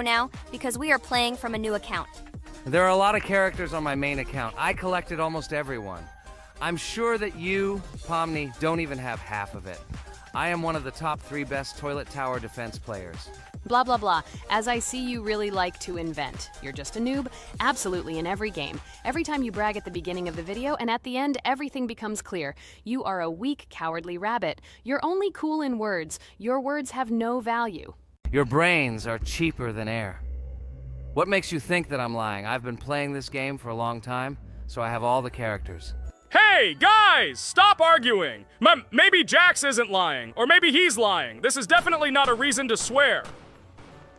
now because we are playing from a new account. There are a lot of characters on my main account. I collected almost everyone. I'm sure that you, Pomni, don't even have half of it. I am one of the top 3 best toilet tower defense players. Blah, blah, blah. As I see you really like to invent. You're just a noob? Absolutely, in every game. Every time you brag at the beginning of the video, and at the end, everything becomes clear. You are a weak, cowardly rabbit. You're only cool in words. Your words have no value. Your brains are cheaper than air. What makes you think that I'm lying? I've been playing this game for a long time, so I have all the characters. Hey, guys! Stop arguing! Maybe Jax isn't lying, or maybe he's lying. This is definitely not a reason to swear.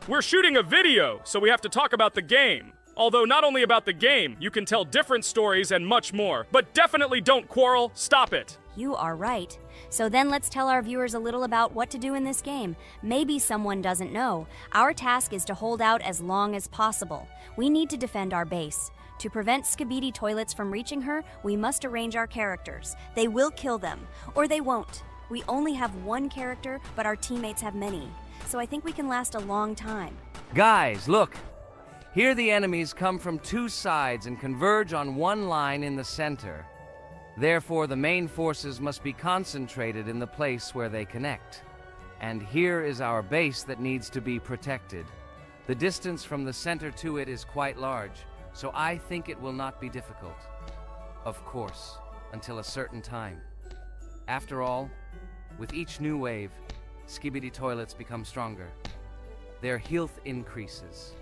We're shooting a video, so we have to talk about the game. Although not only about the game, you can tell different stories and much more. But definitely don't quarrel. Stop it. You are right. So then let's tell our viewers a little about what to do in this game. Maybe someone doesn't know. Our task is to hold out as long as possible. We need to defend our base. To prevent Skibidi Toilets from reaching her, we must arrange our characters. They will kill them, or they won't. We only have one character, but our teammates have many. So I think we can last a long time. Guys, look! Here the enemies come from 2 sides and converge on one line in the center. Therefore, the main forces must be concentrated in the place where they connect. And here is our base that needs to be protected. The distance from the center to it is quite large, so I think it will not be difficult. Of course, until a certain time. After all, with each new wave, Skibidi Toilets become stronger. Their health increases,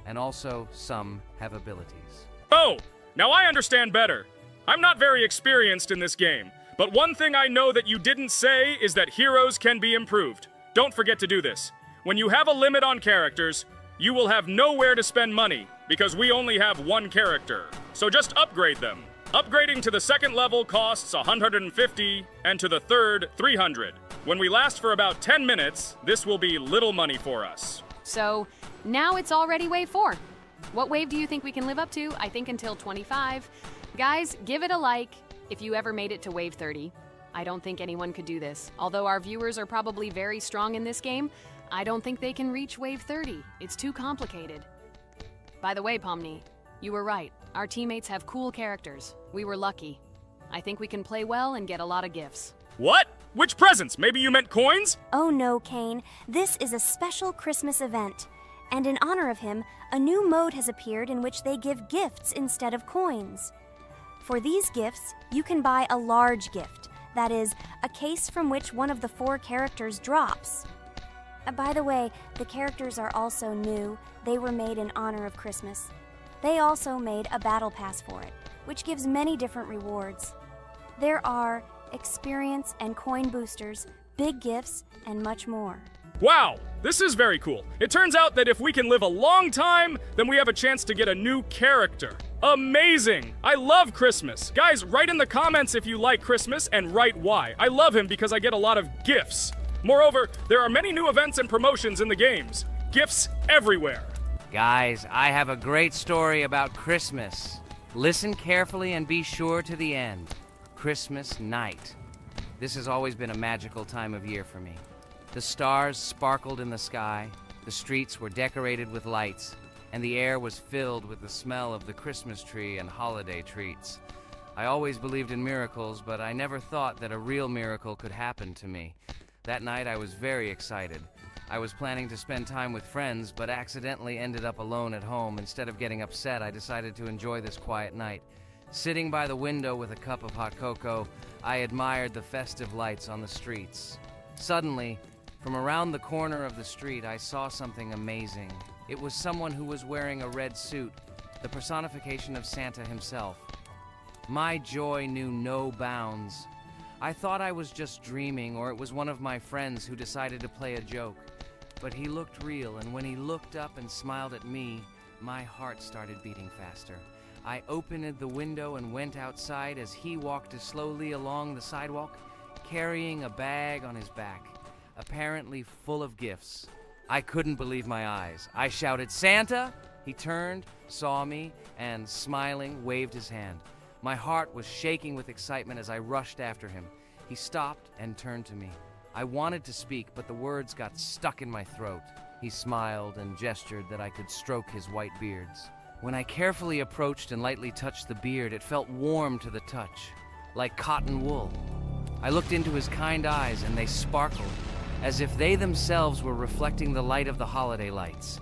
and also some have abilities. Oh, now I understand better. I'm not very experienced in this game, but one thing I know that you didn't say is that heroes can be improved. Don't forget to do this. When you have a limit on characters, you will have nowhere to spend money, because we only have one character. So just upgrade them. Upgrading to the 2nd level costs 150, and to the 3rd, 300. When we last for about 10 minutes, this will be little money for us. So, now it's already wave 4. What wave do you think we can live up to? I think until 25. Guys, give it a like if you ever made it to wave 30. I don't think anyone could do this. Although our viewers are probably very strong in this game, I don't think they can reach wave 30. It's too complicated. By the way, Pomni, you were right. Our teammates have cool characters. We were lucky. I think we can play well and get a lot of gifts. What? Which presents? Maybe you meant coins? Oh no, Kane. This is a special Christmas event. And in honor of him, a new mode has appeared in which they give gifts instead of coins. For these gifts, you can buy a large gift. That is, a case from which one of the 4 characters drops. By the way, the characters are also new. They were made in honor of Christmas. They also made a battle pass for it, which gives many different rewards. There are experience and coin boosters, big gifts, and much more. Wow, this is very cool. It turns out that if we can live a long time, then we have a chance to get a new character. Amazing! I love Christmas. Guys, write in the comments if you like Christmas and write why. I love him because I get a lot of gifts. Moreover, there are many new events and promotions in the games. Gifts everywhere. Guys, I have a great story about Christmas. Listen carefully and be sure to the end. Christmas night. This has always been a magical time of year for me. The stars sparkled in the sky, the streets were decorated with lights, and the air was filled with the smell of the Christmas tree and holiday treats. I always believed in miracles, but I never thought that a real miracle could happen to me. That night I was very excited. I was planning to spend time with friends, but accidentally ended up alone at home. Instead of getting upset, I decided to enjoy this quiet night. Sitting by the window with a cup of hot cocoa, I admired the festive lights on the streets. Suddenly, from around the corner of the street, I saw something amazing. It was someone who was wearing a red suit, the personification of Santa himself. My joy knew no bounds. I thought I was just dreaming, or it was one of my friends who decided to play a joke. But he looked real, and when he looked up and smiled at me, my heart started beating faster. I opened the window and went outside as he walked slowly along the sidewalk, carrying a bag on his back, apparently full of gifts. I couldn't believe my eyes. I shouted, "Santa!" He turned, saw me, and smiling, waved his hand. My heart was shaking with excitement as I rushed after him. He stopped and turned to me. I wanted to speak, but the words got stuck in my throat. He smiled and gestured that I could stroke his white beards. When I carefully approached and lightly touched the beard, it felt warm to the touch, like cotton wool. I looked into his kind eyes and they sparkled, as if they themselves were reflecting the light of the holiday lights.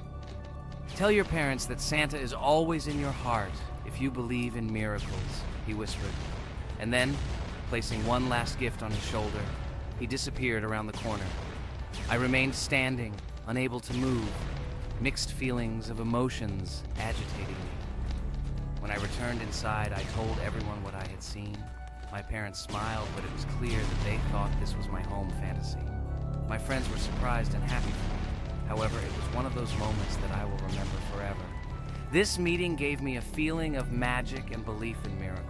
Tell your parents that Santa is always in your heart if you believe in miracles, he whispered. And then, placing one last gift on his shoulder, he disappeared around the corner. I remained standing, unable to move, mixed feelings of emotions agitating me. When I returned inside, I told everyone what I had seen. My parents smiled, but it was clear that they thought this was my home fantasy. My friends were surprised and happy for me. However, it was one of those moments that I will remember forever. This meeting gave me a feeling of magic and belief in miracles.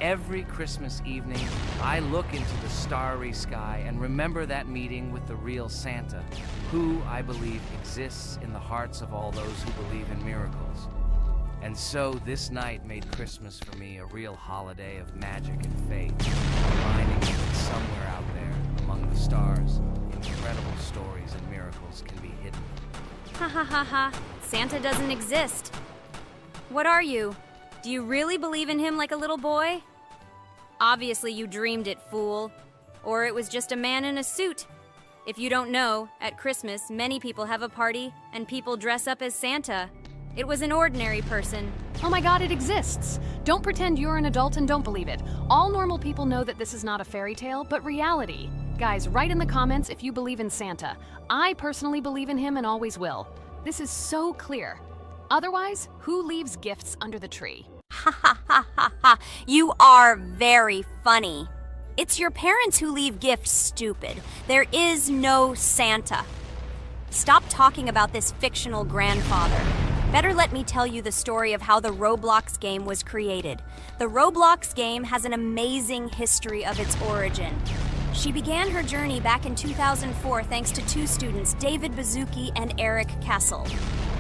Every Christmas evening, I look into the starry sky and remember that meeting with the real Santa, who, I believe, exists in the hearts of all those who believe in miracles. And so this night made Christmas for me a real holiday of magic and faith, reminding me that somewhere out there, among the stars, incredible stories and miracles can be hidden. Ha ha ha ha. Santa doesn't exist. What are you? Do you really believe in him like a little boy? Obviously you dreamed it, fool. Or it was just a man in a suit. If you don't know, at Christmas, many people have a party and people dress up as Santa. It was an ordinary person. Oh my god, it exists! Don't pretend you're an adult and don't believe it. All normal people know that this is not a fairy tale, but reality. Guys, write in the comments if you believe in Santa. I personally believe in him and always will. This is so clear. Otherwise, who leaves gifts under the tree? Ha ha ha ha ha. You are very funny. It's your parents who leave gifts, stupid. There is no Santa. Stop talking about this fictional grandfather. Better let me tell you the story of how the Roblox game was created. The Roblox game has an amazing history of its origin. She began her journey back in 2004 thanks to two students, David Bazuki and Eric Castle.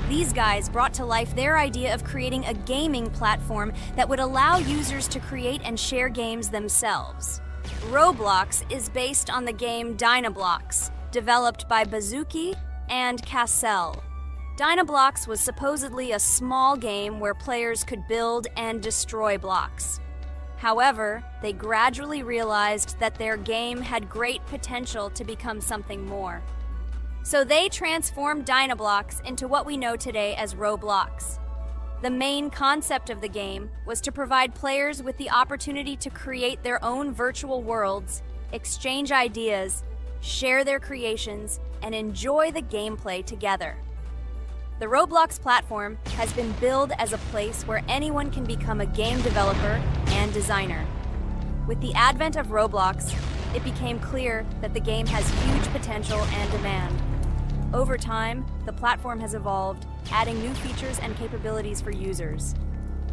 These guys brought to life their idea of creating a gaming platform that would allow users to create and share games themselves. Roblox is based on the game Dynablox, developed by Bazuki and Castle. Dynablox was supposedly a small game where players could build and destroy blocks. However, they gradually realized that their game had great potential to become something more. So they transformed Dynablox into what we know today as Roblox. The main concept of the game was to provide players with the opportunity to create their own virtual worlds, exchange ideas, share their creations, and enjoy the gameplay together. The Roblox platform has been billed as a place where anyone can become a game developer and designer. With the advent of Roblox, it became clear that the game has huge potential and demand. Over time, the platform has evolved, adding new features and capabilities for users.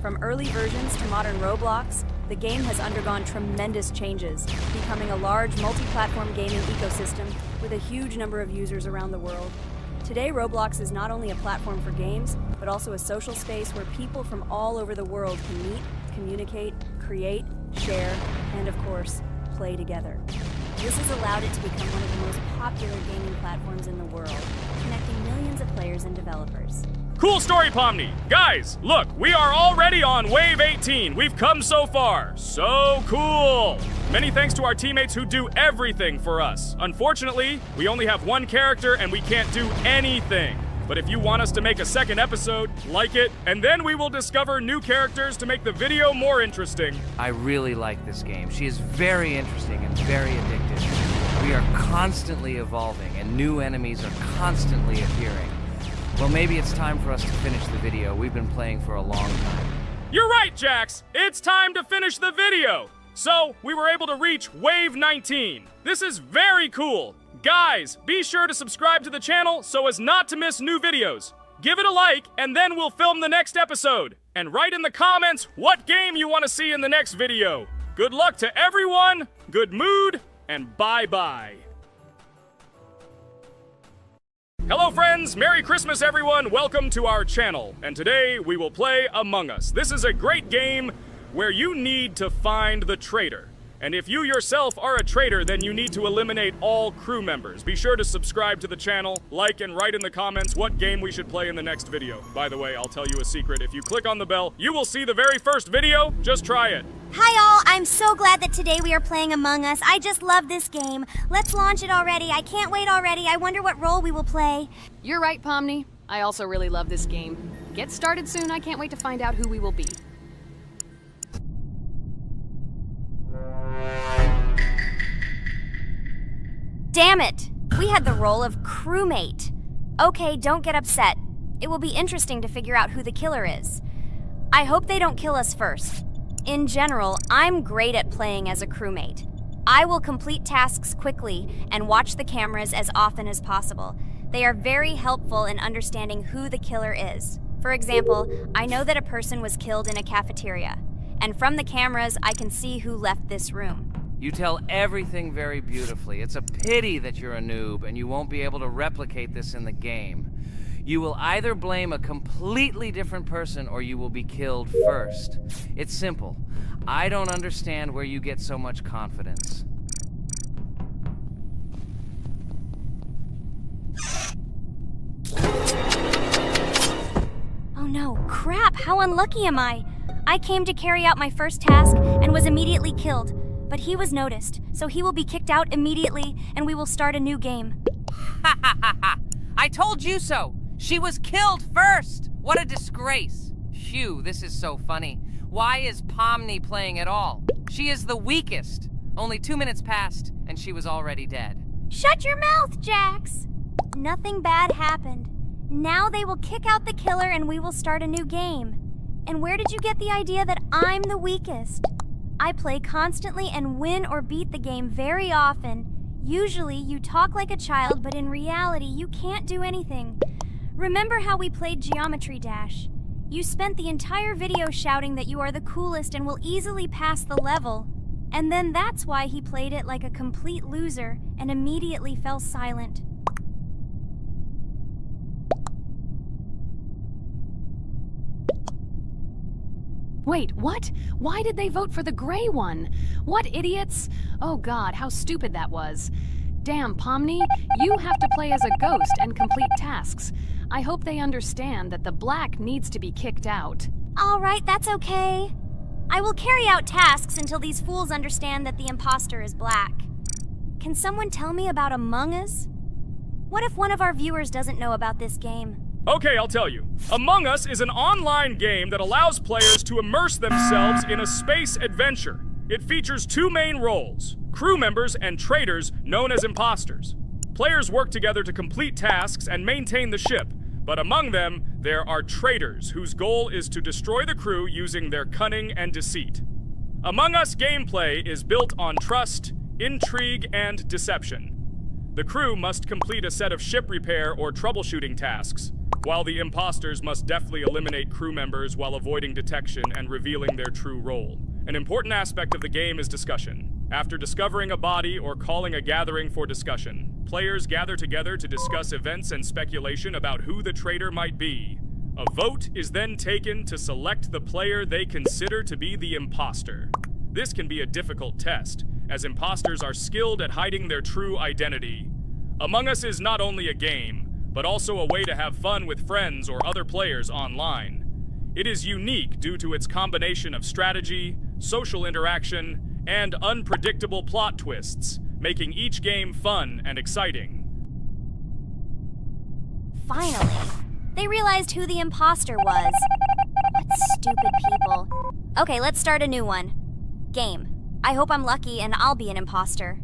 From early versions to modern Roblox, the game has undergone tremendous changes, becoming a large multi-platform gaming ecosystem with a huge number of users around the world. Today, Roblox is not only a platform for games, but also a social space where people from all over the world can meet, communicate, create, share, and of course, play together. This has allowed it to become one of the most popular gaming platforms in the world, connecting millions of players and developers. Cool story, Pomni. Guys, look, we are already on Wave 18. We've come so far. So cool. Many thanks to our teammates who do everything for us. Unfortunately, we only have one character and we can't do anything. But if you want us to make a second episode, like it, and then we will discover new characters to make the video more interesting. I really like this game. She is very interesting and very addictive. We are constantly evolving and new enemies are constantly appearing. Well, maybe it's time for us to finish the video. We've been playing for a long time. You're right, Jax. It's time to finish the video. So, we were able to reach Wave 19. This is very cool. Guys, be sure to subscribe to the channel so as not to miss new videos. Give it a like, and then we'll film the next episode. And write in the comments what game you want to see in the next video. Good luck to everyone, good mood, and bye-bye. Hello friends, Merry Christmas everyone, welcome to our channel. And today we will play Among Us. This is a great game where you need to find the traitor. And if you yourself are a traitor, then you need to eliminate all crew members. Be sure to subscribe to the channel, like, and write in the comments what game we should play in the next video. By the way, I'll tell you a secret. If you click on the bell, you will see the very first video. Just try it. Hi all, I'm so glad that today we are playing Among Us. I just love this game. Let's launch it already. I can't wait already. I wonder what role we will play. You're right, Pomni. I also really love this game. Get started soon. I can't wait to find out who we will be. Damn it! We had the role of crewmate. Okay, don't get upset. It will be interesting to figure out who the killer is. I hope they don't kill us first. In general, I'm great at playing as a crewmate. I will complete tasks quickly and watch the cameras as often as possible. They are very helpful in understanding who the killer is. For example, I know that a person was killed in a cafeteria, and from the cameras, I can see who left this room. You tell everything very beautifully. It's a pity that you're a noob and you won't be able to replicate this in the game. You will either blame a completely different person or you will be killed first. It's simple. I don't understand where you get so much confidence. Oh no, crap, how unlucky am I? I came to carry out my first task and was immediately killed. But he was noticed, so he will be kicked out immediately, and we will start a new game. Ha ha ha ha! I told you so! She was killed first! What a disgrace! Phew, this is so funny. Why is Pomni playing at all? She is the weakest. Only 2 minutes passed, and she was already dead. Shut your mouth, Jax! Nothing bad happened. Now they will kick out the killer, and we will start a new game. And where did you get the idea that I'm the weakest? I play constantly and win or beat the game very often. Usually, you talk like a child, but in reality, you can't do anything. Remember how we played Geometry Dash? You spent the entire video shouting that you are the coolest and will easily pass the level. And then that's why he played it like a complete loser and immediately fell silent. Wait, what? Why did they vote for the gray one? What idiots? Oh god, how stupid that was. Damn, Pomni, you have to play as a ghost and complete tasks. I hope they understand that the black needs to be kicked out. All right, that's okay. I will carry out tasks until these fools understand that the imposter is black. Can someone tell me about Among Us? What if one of our viewers doesn't know about this game? Okay, I'll tell you. Among Us is an online game that allows players to immerse themselves in a space adventure. It features 2 main roles, crew members and traitors known as imposters. Players work together to complete tasks and maintain the ship, but among them, there are traitors whose goal is to destroy the crew using their cunning and deceit. Among Us gameplay is built on trust, intrigue, and deception. The crew must complete a set of ship repair or troubleshooting tasks, while the imposters must deftly eliminate crew members while avoiding detection and revealing their true role. An important aspect of the game is discussion. After discovering a body or calling a gathering for discussion, players gather together to discuss events and speculation about who the traitor might be. A vote is then taken to select the player they consider to be the imposter. This can be a difficult test, as imposters are skilled at hiding their true identity. Among Us is not only a game, but also a way to have fun with friends or other players online. It is unique due to its combination of strategy, social interaction, and unpredictable plot twists, making each game fun and exciting. Finally, they realized who the imposter was. What stupid people. Okay, let's start a new one. Game. I hope I'm lucky and I'll be an imposter.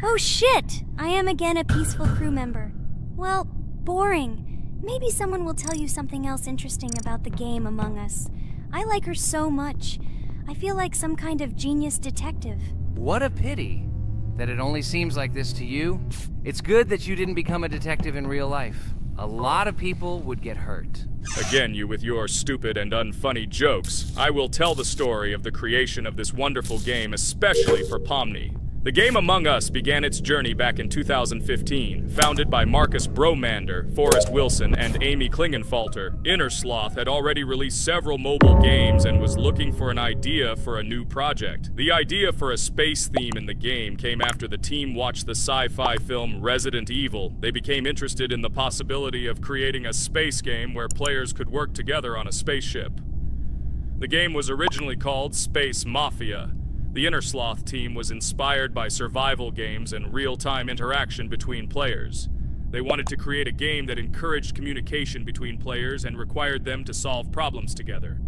Oh shit! I am again a peaceful crew member. Well, boring. Maybe someone will tell you something else interesting about the game Among Us. I like her so much. I feel like some kind of genius detective. What a pity that it only seems like this to you. It's good that you didn't become a detective in real life. A lot of people would get hurt. Again, you with your stupid and unfunny jokes. I will tell the story of the creation of this wonderful game, especially for Pomni. The game Among Us began its journey back in 2015. Founded by Marcus Bromander, Forrest Wilson, and Amy Klingenfalter, Innersloth had already released several mobile games and was looking for an idea for a new project. The idea for a space theme in the game came after the team watched the sci-fi film Resident Evil. They became interested in the possibility of creating a space game where players could work together on a spaceship. The game was originally called Space Mafia. The Innersloth team was inspired by survival games and real-time interaction between players. They wanted to create a game that encouraged communication between players and required them to solve problems together.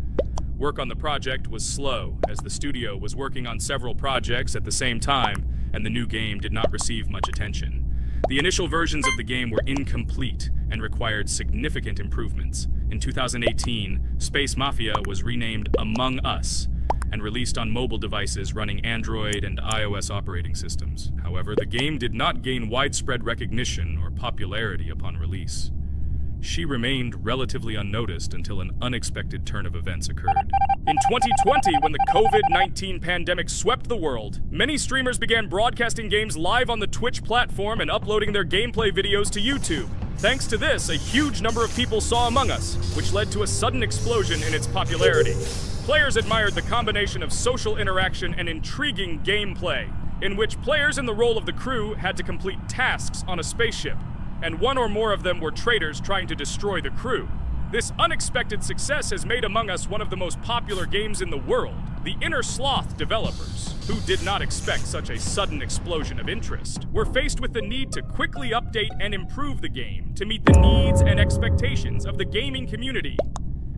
Work on the project was slow, as the studio was working on several projects at the same time, and the new game did not receive much attention. The initial versions of the game were incomplete and required significant improvements. In 2018, Space Mafia was renamed Among Us, and released on mobile devices running Android and iOS operating systems. However, the game did not gain widespread recognition or popularity upon release. She remained relatively unnoticed until an unexpected turn of events occurred. In 2020, when the COVID-19 pandemic swept the world, many streamers began broadcasting games live on the Twitch platform and uploading their gameplay videos to YouTube. Thanks to this, a huge number of people saw Among Us, which led to a sudden explosion in its popularity. Players admired the combination of social interaction and intriguing gameplay, in which players in the role of the crew had to complete tasks on a spaceship, and one or more of them were traitors trying to destroy the crew. This unexpected success has made Among Us one of the most popular games in the world. The Innersloth developers, who did not expect such a sudden explosion of interest, were faced with the need to quickly update and improve the game to meet the needs and expectations of the gaming community.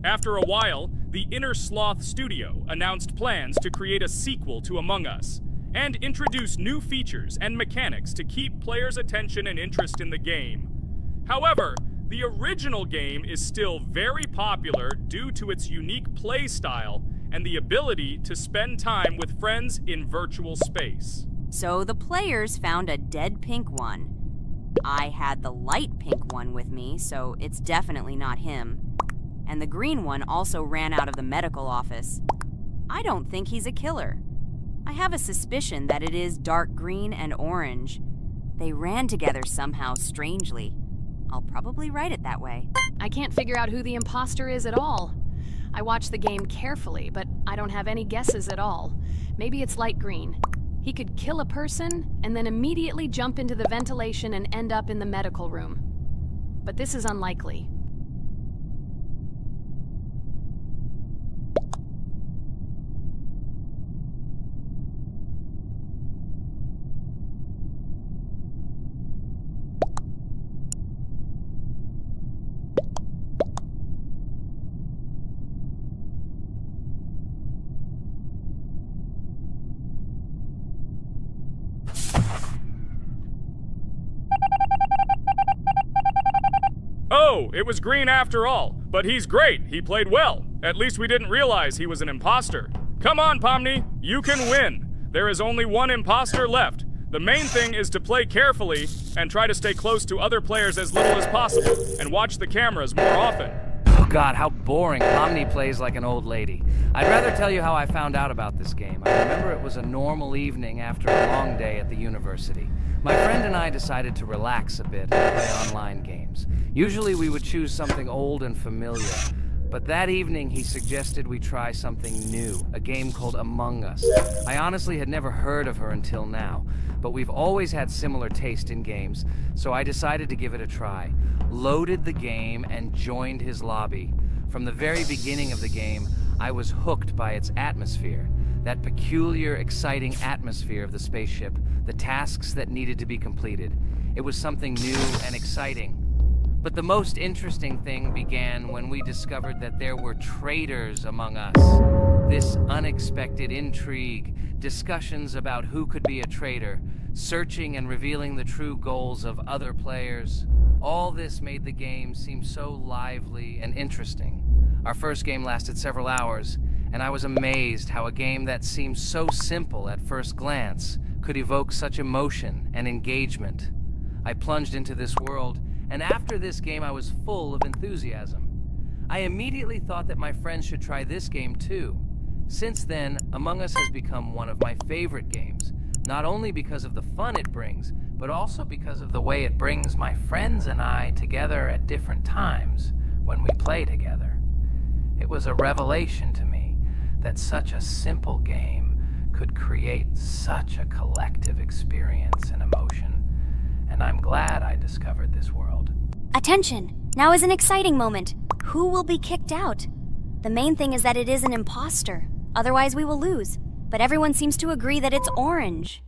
After a while, the Innersloth studio announced plans to create a sequel to Among Us and introduce new features and mechanics to keep players' attention and interest in the game. However, the original game is still very popular due to its unique play style and the ability to spend time with friends in virtual space. So the players found a dead pink one. I had the light pink one with me, so it's definitely not him. And the green one also ran out of the medical office. I don't think he's a killer. I have a suspicion that it is dark green and orange. They ran together somehow strangely. I'll probably write it that way. I can't figure out who the imposter is at all. I watched the game carefully, but I don't have any guesses at all. Maybe it's light green. He could kill a person and then immediately jump into the ventilation and end up in the medical room. But this is unlikely. Oh, it was green after all. But he's great. He played well. At least we didn't realize he was an imposter. Come on, Pomni. You can win. There is only one imposter left. The main thing is to play carefully and try to stay close to other players as little as possible and watch the cameras more often. Oh God, how boring. Pomni plays like an old lady. I'd rather tell you how I found out about this game. I remember it was a normal evening after a long day at the university. My friend and I decided to relax a bit and play online games. Usually we would choose something old and familiar, but that evening he suggested we try something new, a game called Among Us. I honestly had never heard of her until now, but we've always had similar taste in games, so I decided to give it a try. Loaded the game and joined his lobby. From the very beginning of the game, I was hooked by its atmosphere. That peculiar, exciting atmosphere of the spaceship, the tasks that needed to be completed. It was something new and exciting. But the most interesting thing began when we discovered that there were traitors among us. This unexpected intrigue, discussions about who could be a traitor, searching and revealing the true goals of other players. All this made the game seem so lively and interesting. Our first game lasted several hours, and I was amazed how a game that seemed so simple at first glance could evoke such emotion and engagement. I plunged into this world, and after this game I was full of enthusiasm. I immediately thought that my friends should try this game too. Since then, Among Us has become one of my favorite games, Not only because of the fun it brings, but also because of the way it brings my friends and I together at different times when we play together. It was a revelation to me that such a simple game could create such a collective experience and emotion, and I'm glad I discovered this world. Attention! Now is an exciting moment. Who will be kicked out? The main thing is that it is an imposter. Otherwise, we will lose. But everyone seems to agree that it's orange.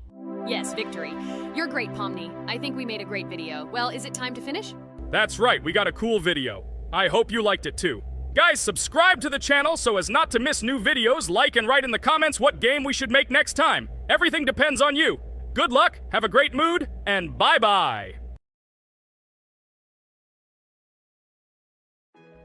Yes, victory. You're great, Pomni. I think we made a great video. Well, is it time to finish? That's right, we got a cool video. I hope you liked it too. Guys, subscribe to the channel so as not to miss new videos, like and write in the comments what game we should make next time. Everything depends on you. Good luck, have a great mood, and bye-bye.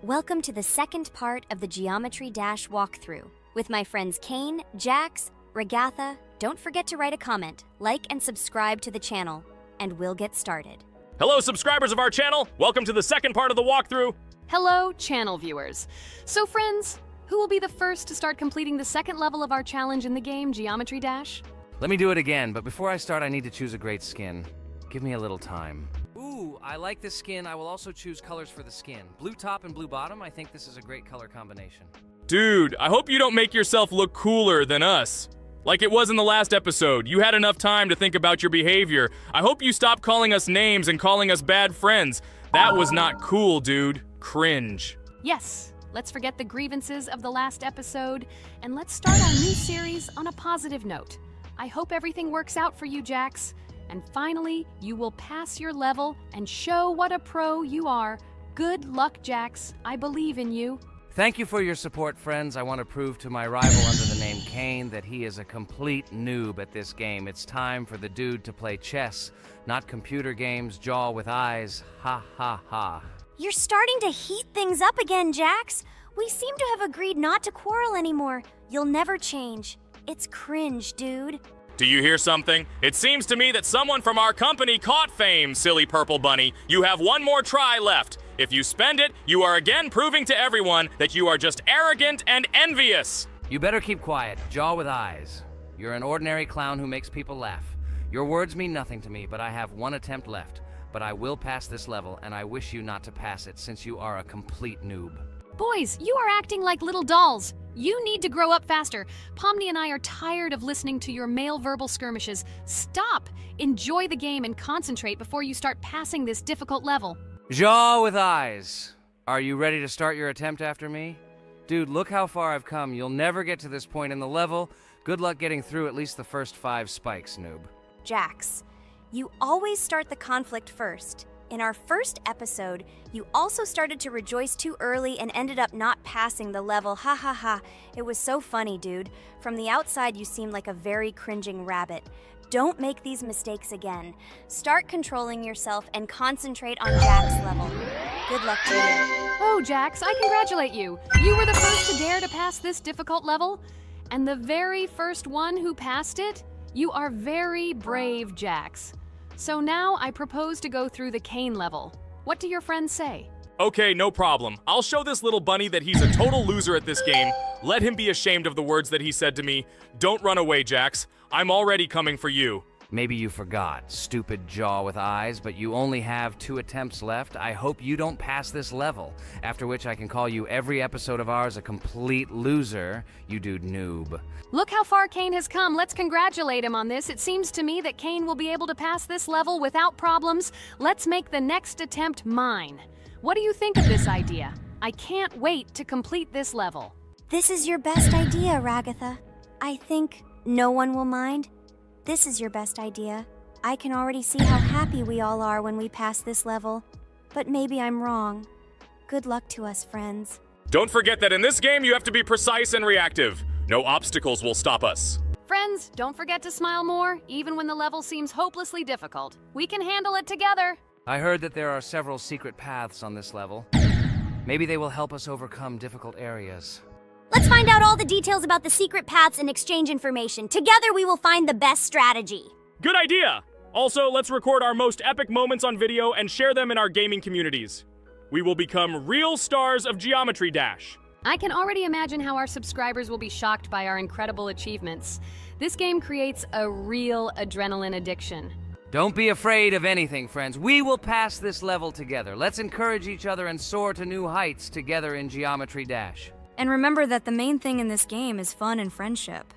Welcome to the second part of the Geometry Dash walkthrough. With my friends Kane, Jax, Ragatha, don't forget to write a comment, like and subscribe to the channel, and we'll get started. Hello, subscribers of our channel. Welcome to the second part of the walkthrough. Hello, channel viewers. So friends, who will be the first to start completing the second level of our challenge in the game, Geometry Dash? Let me do it again, but before I start, I need to choose a great skin. Give me a little time. Ooh, I like this skin. I will also choose colors for the skin. Blue top and blue bottom. I think this is a great color combination. Dude, I hope you don't make yourself look cooler than us. Like it was in the last episode. You had enough time to think about your behavior. I hope you stop calling us names and calling us bad friends. That was not cool, dude. Cringe. Yes, let's forget the grievances of the last episode, and let's start our new series on a positive note. I hope everything works out for you, Jax. And finally, you will pass your level and show what a pro you are. Good luck, Jax. I believe in you. Thank you for your support, friends. I want to prove to my rival under the name Kane that he is a complete noob at this game. It's time for the dude to play chess, not computer games, jaw with eyes. Ha ha ha. You're starting to heat things up again, Jax. We seem to have agreed not to quarrel anymore. You'll never change. It's cringe, dude. Do you hear something? It seems to me that someone from our company caught fame, silly purple bunny. You have one more try left. If you spend it, you are again proving to everyone that you are just arrogant and envious. You better keep quiet, jaw with eyes. You're an ordinary clown who makes people laugh. Your words mean nothing to me, but I have one attempt left. But I will pass this level, and I wish you not to pass it since you are a complete noob. Boys, you are acting like little dolls. You need to grow up faster. Pomni and I are tired of listening to your male verbal skirmishes. Stop! Enjoy the game and concentrate before you start passing this difficult level. Jaw with eyes. Are you ready to start your attempt after me? Dude, look how far I've come. You'll never get to this point in the level. Good luck getting through at least the first 5 spikes, noob. Jax, you always start the conflict first. In our first episode, you also started to rejoice too early and ended up not passing the level. Ha ha ha. It was so funny, dude. From the outside, you seemed like a very cringing rabbit. Don't make these mistakes again. Start controlling yourself and concentrate on Jax's level. Good luck to you. Oh, Jax, I congratulate you. You were the first to dare to pass this difficult level, and the very first one who passed it. You are very brave, Jax. So now I propose to go through the Kane level. What do your friends say? Okay, no problem. I'll show this little bunny that he's a total loser at this game. Let him be ashamed of the words that he said to me. Don't run away, Jax. I'm already coming for you. Maybe you forgot, stupid jaw with eyes, but you only have 2 attempts left. I hope you don't pass this level, after which I can call you every episode of ours a complete loser, you dude noob. Look how far Kane has come. Let's congratulate him on this. It seems to me that Kane will be able to pass this level without problems. Let's make the next attempt mine. What do you think of this idea? I can't wait to complete this level. This is your best idea, Ragatha. I think no one will mind. This is your best idea. I can already see how happy we all are when we pass this level. But maybe I'm wrong. Good luck to us, friends. Don't forget that in this game you have to be precise and reactive. No obstacles will stop us. Friends, don't forget to smile more, even when the level seems hopelessly difficult. We can handle it together. I heard that there are several secret paths on this level. Maybe they will help us overcome difficult areas. Let's find out all the details about the secret paths and exchange information. Together we will find the best strategy. Good idea! Also, let's record our most epic moments on video and share them in our gaming communities. We will become real stars of Geometry Dash. I can already imagine how our subscribers will be shocked by our incredible achievements. This game creates a real adrenaline addiction. Don't be afraid of anything, friends. We will pass this level together. Let's encourage each other and soar to new heights together in Geometry Dash. And remember that the main thing in this game is fun and friendship.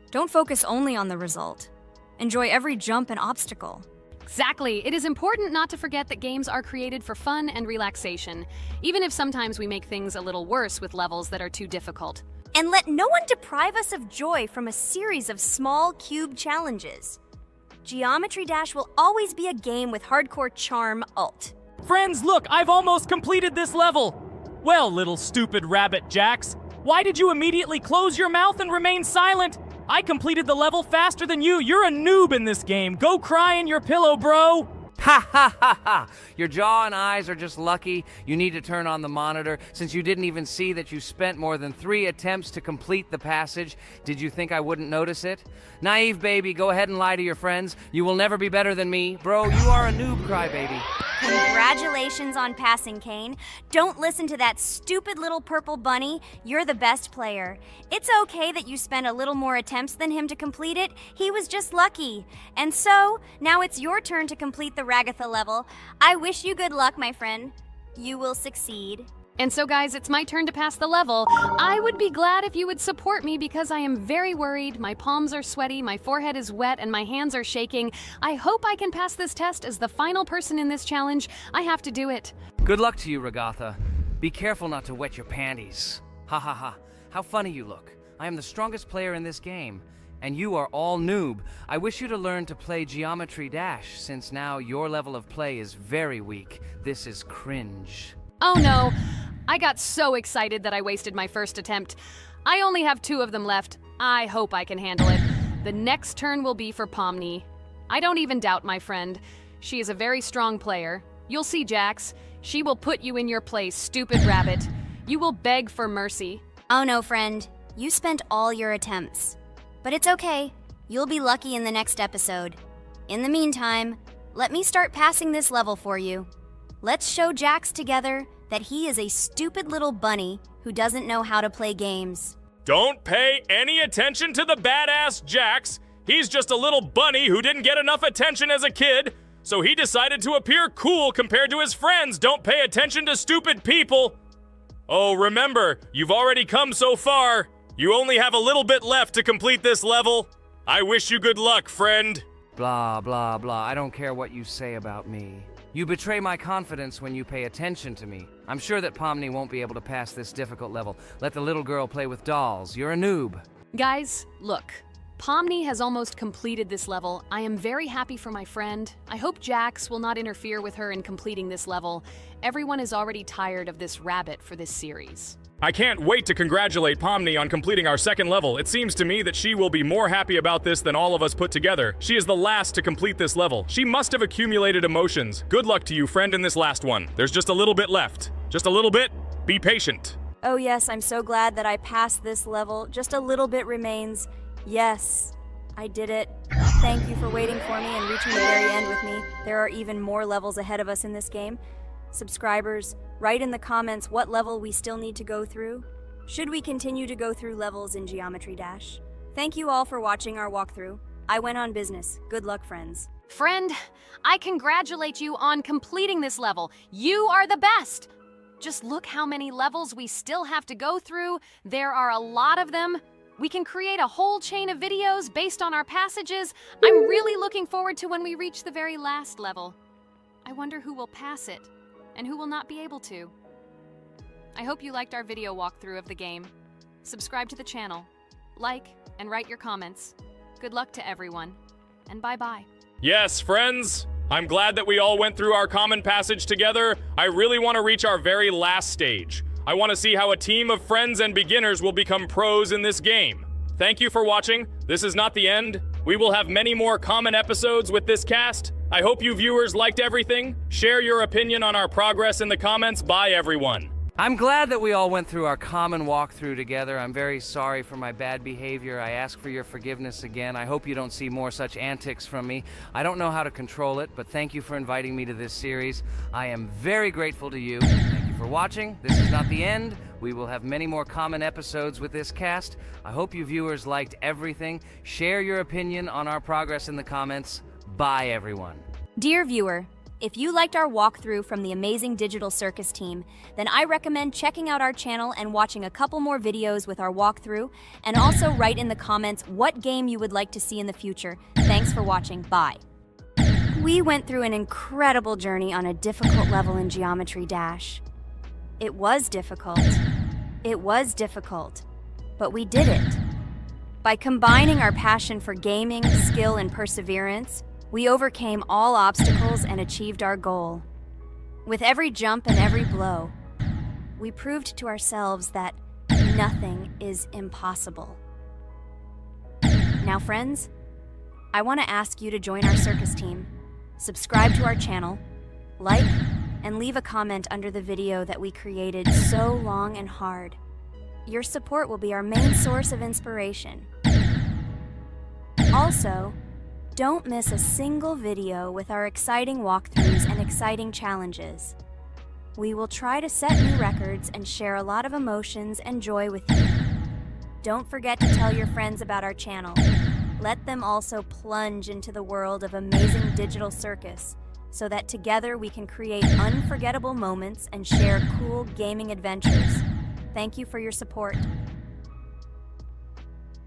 Don't focus only on the result. Enjoy every jump and obstacle. Exactly. It is important not to forget that games are created for fun and relaxation, even if sometimes we make things a little worse with levels that are too difficult. And let no one deprive us of joy from a series of small cube challenges. Geometry Dash will always be a game with hardcore charm alt. Friends, look, I've almost completed this level. Well, little stupid rabbit Jax, why did you immediately close your mouth and remain silent? I completed the level faster than you. You're a noob in this game. Go cry in your pillow, bro. Ha ha ha ha! Your jaw and eyes are just lucky. You need to turn on the monitor since you didn't even see that you spent more than 3 attempts to complete the passage. Did you think I wouldn't notice it? Naive baby, go ahead and lie to your friends. You will never be better than me. Bro, you are a noob crybaby. Congratulations on passing, Kane. Don't listen to that stupid little purple bunny. You're the best player. It's okay that you spent a little more attempts than him to complete it. He was just lucky. And so, now it's your turn to complete the Ragatha level. I wish you good luck, my friend. You will succeed. And so guys, it's my turn to pass the level. I would be glad if you would support me because I am very worried. My palms are sweaty, my forehead is wet, and my hands are shaking. I hope I can pass this test as the final person in this challenge. I have to do it. Good luck to you, Ragatha. Be careful not to wet your panties. Ha ha ha. How funny you look. I am the strongest player in this game. And you are all noob. I wish you to learn to play Geometry Dash, since now your level of play is very weak. This is cringe. Oh no, I got so excited that I wasted my first attempt. I only have 2 of them left. I hope I can handle it. The next turn will be for Pomni. I don't even doubt my friend. She is a very strong player. You'll see, Jax. She will put you in your place, stupid rabbit. You will beg for mercy. Oh no, friend. You spent all your attempts. But it's okay. You'll be lucky in the next episode. In the meantime, let me start passing this level for you. Let's show Jax together that he is a stupid little bunny who doesn't know how to play games. Don't pay any attention to the badass Jax. He's just a little bunny who didn't get enough attention as a kid, so he decided to appear cool compared to his friends. Don't pay attention to stupid people. Oh, remember, you've already come so far. You only have a little bit left to complete this level. I wish you good luck, friend. Blah, blah, blah. I don't care what you say about me. You betray my confidence when you pay attention to me. I'm sure that Pomni won't be able to pass this difficult level. Let the little girl play with dolls. You're a noob. Guys, look. Pomni has almost completed this level. I am very happy for my friend. I hope Jax will not interfere with her in completing this level. Everyone is already tired of this rabbit for this series. I can't wait to congratulate Pomni on completing our second level. It seems to me that she will be more happy about this than all of us put together. She is the last to complete this level. She must have accumulated emotions. Good luck to you, friend, in this last one. There's just a little bit left. Just a little bit. Be patient. Oh yes, I'm so glad that I passed this level. Just a little bit remains. Yes, I did it. Thank you for waiting for me and reaching the very end with me. There are even more levels ahead of us in this game. Subscribers, write in the comments what level we still need to go through. Should we continue to go through levels in Geometry Dash? Thank you all for watching our walkthrough. I went on business. Good luck, friends. Friend, I congratulate you on completing this level. You are the best! Just look how many levels we still have to go through. There are a lot of them. We can create a whole chain of videos based on our passages. I'm really looking forward to when we reach the very last level. I wonder who will pass it and who will not be able to. I hope you liked our video walkthrough of the game. Subscribe to the channel, like, and write your comments. Good luck to everyone, and bye-bye. Yes, friends. I'm glad that we all went through our common passage together. I really want to reach our very last stage. I want to see how a team of friends and beginners will become pros in this game. Thank you for watching. This is not the end. We will have many more common episodes with this cast. I hope you viewers liked everything. Share your opinion on our progress in the comments. Bye, everyone. I'm glad that we all went through our common walkthrough together. I'm very sorry for my bad behavior. I ask for your forgiveness again. I hope you don't see more such antics from me. I don't know how to control it, but thank you for inviting me to this series. I am very grateful to you. Thank you for watching. This is not the end. We will have many more common episodes with this cast. I hope you viewers liked everything. Share your opinion on our progress in the comments. Bye, everyone. Dear viewer, if you liked our walkthrough from the amazing Digital Circus team, then I recommend checking out our channel and watching a couple more videos with our walkthrough, and also write in the comments what game you would like to see in the future. Thanks for watching. Bye. We went through an incredible journey on a difficult level in Geometry Dash. It was difficult. It was difficult. But we did it. By combining our passion for gaming, skill, and perseverance, we overcame all obstacles and achieved our goal. With every jump and every blow, we proved to ourselves that nothing is impossible. Now, friends, I want to ask you to join our circus team. Subscribe to our channel, like, and leave a comment under the video that we created so long and hard. Your support will be our main source of inspiration. Also, don't miss a single video with our exciting walkthroughs and exciting challenges. We will try to set new records and share a lot of emotions and joy with you. Don't forget to tell your friends about our channel. Let them also plunge into the world of amazing Digital Circus, so that together we can create unforgettable moments and share cool gaming adventures. Thank you for your support.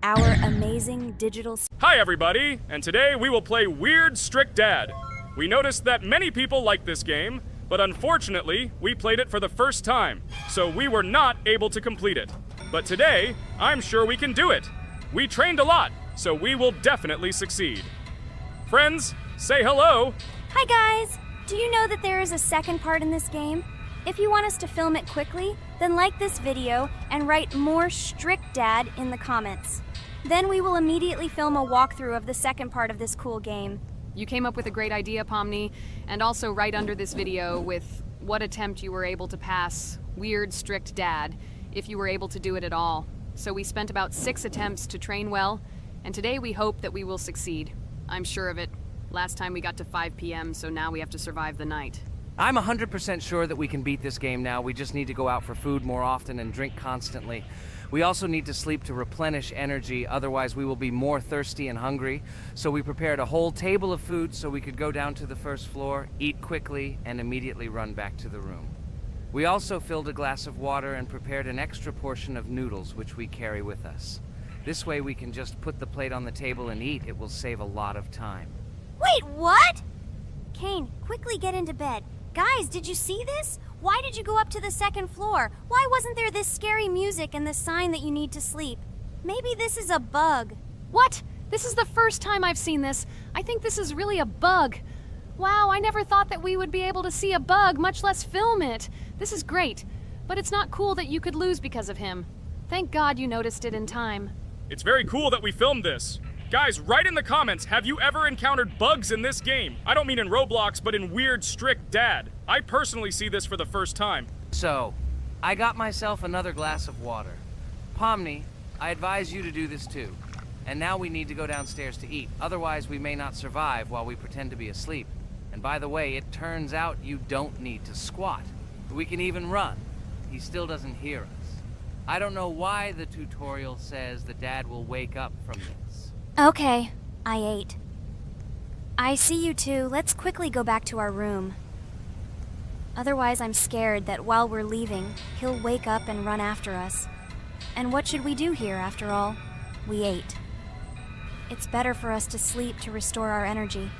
Our amazing Digital... Hi everybody, and today we will play Weird Strict Dad. We noticed that many people like this game, but unfortunately, we played it for the first time, so we were not able to complete it. But today, I'm sure we can do it. We trained a lot, so we will definitely succeed. Friends, say hello. Hi guys! Do you know that there is a second part in this game? If you want us to film it quickly, then like this video and write more Strict Dad in the comments. Then we will immediately film a walkthrough of the second part of this cool game. You came up with a great idea, Pomni, and also right under this video with what attempt you were able to pass Weird Strict Dad, if you were able to do it at all. So we spent about 6 attempts to train well, and today we hope that we will succeed. I'm sure of it. Last time we got to 5 p.m., so now we have to survive the night. I'm 100% sure that we can beat this game now. We just need to go out for food more often and drink constantly. We also need to sleep to replenish energy, otherwise we will be more thirsty and hungry. So we prepared a whole table of food so we could go down to the first floor, eat quickly, and immediately run back to the room. We also filled a glass of water and prepared an extra portion of noodles, which we carry with us. This way we can just put the plate on the table and eat. It will save a lot of time. Wait, what? Kane, quickly get into bed. Guys, did you see this? Why did you go up to the second floor? Why wasn't there this scary music and the sign that you need to sleep? Maybe this is a bug. What? This is the first time I've seen this. I think this is really a bug. Wow, I never thought that we would be able to see a bug, much less film it. This is great, but it's not cool that you could lose because of him. Thank God you noticed it in time. It's very cool that we filmed this. Guys, write in the comments, have you ever encountered bugs in this game? I don't mean in Roblox, but in Weird Strict Dad. I personally see this for the first time. So, I got myself another glass of water. Pomni, I advise you to do this too. And now we need to go downstairs to eat. Otherwise, we may not survive while we pretend to be asleep. And by the way, it turns out you don't need to squat. We can even run. He still doesn't hear us. I don't know why the tutorial says that Dad will wake up from this. Okay, I ate. I see you two. Let's quickly go back to our room. Otherwise, I'm scared that while we're leaving, he'll wake up and run after us. And what should we do here, after all? We ate. It's better for us to sleep to restore our energy.